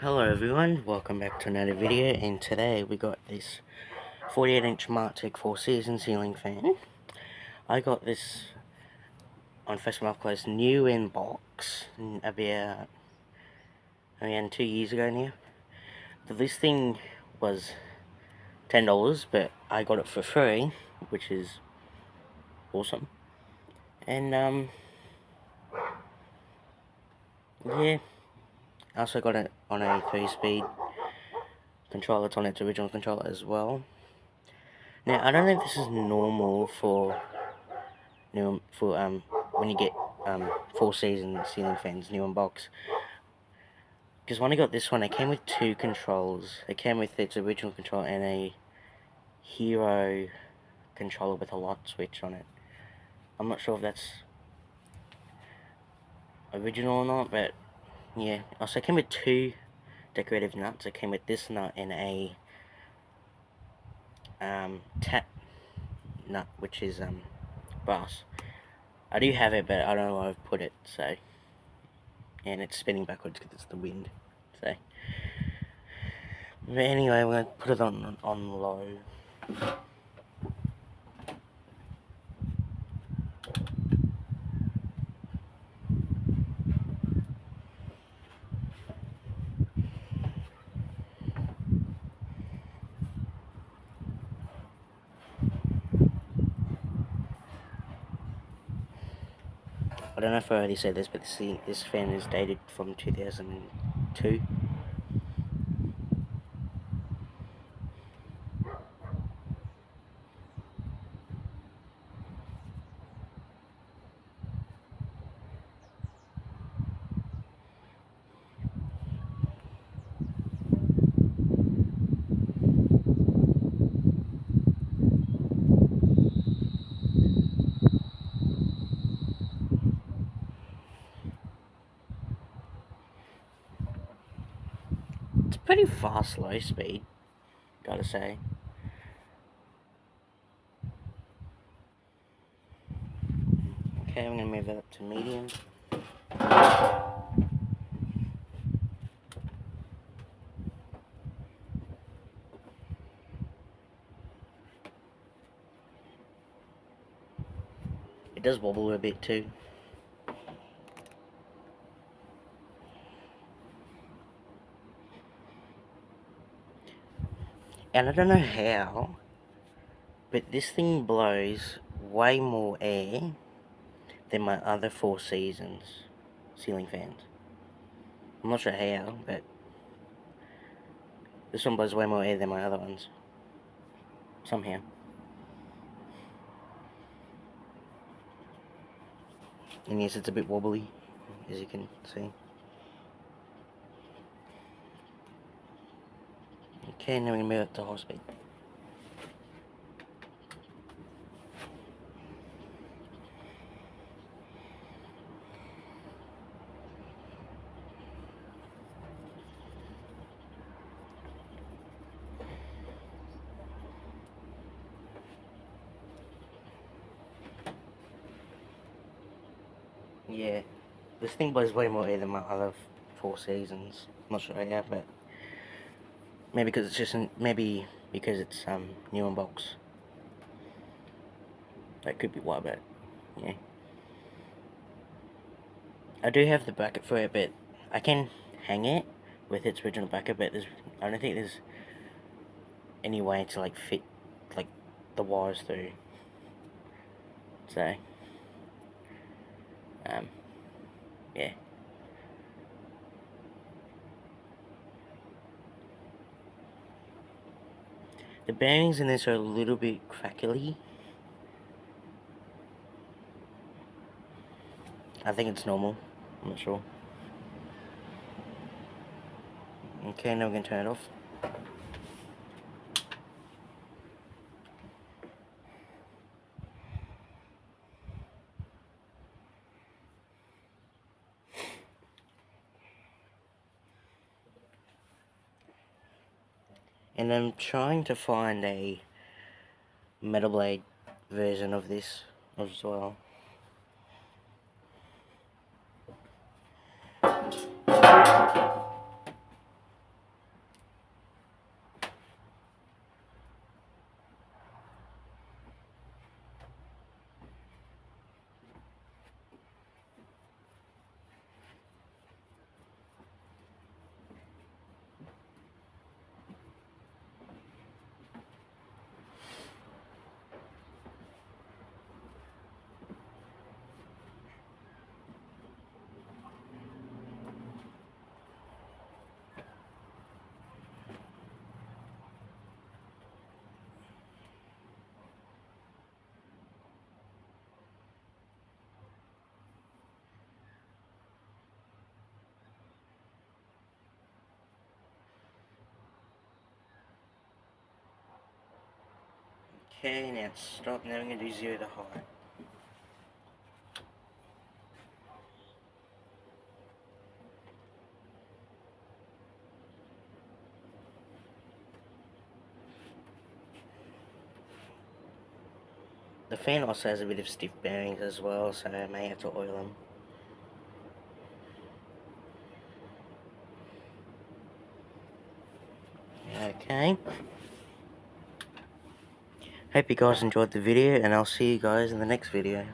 Hello everyone, welcome back to another video, and today we got this 48-inch martec 4-season ceiling fan. I got this on First Marketplace new in box about around 2 years ago now. The listing was $10, but I got it for free, which is awesome. And yeah, I also got it on a 3-speed controller. It's on its original controller as well. Now, I don't know if this is normal for when you get 4-season ceiling fans new in box, because when I got this one, it came with two controls. It came with its original controller and a Hero controller with a light switch on it. I'm not sure if that's original or not, but yeah. Also, it came with two decorative nuts. It came with this nut and a tap nut, which is brass. I do have it, but I don't know where I've put it, so, and it's spinning backwards because it's the wind, so. But anyway, we're going to put it on low. I don't know if I already said this, but this fan is dated from 2002. It's pretty fast, low speed, gotta say. Okay, I'm gonna move that up to medium. It does wobble a bit too. And I don't know how, but this thing blows way more air than my other 4-seasons ceiling fans. I'm not sure how, but this one blows way more air than my other ones. Somehow. And yes, it's a bit wobbly, as you can see. Okay, now we're going to move it to high speed. Yeah, this thing blows way more air than my other 4-seasons. I'm not sure how, but maybe because it's new in box. That could be why, but yeah. I do have the bracket for it, but I can hang it with its original bracket, but I don't think there's any way to like fit like the wires through. So yeah. The bearings in this are a little bit crackly. I think it's normal. I'm not sure. Okay, now we're going to turn it off. And I'm trying to find a metal blade version of this as well. Okay, now it's stopped. Now I'm going to do 0 to high. The fan also has a bit of stiff bearings as well, so I may have to oil them. Okay. Hope you guys enjoyed the video, and I'll see you guys in the next video.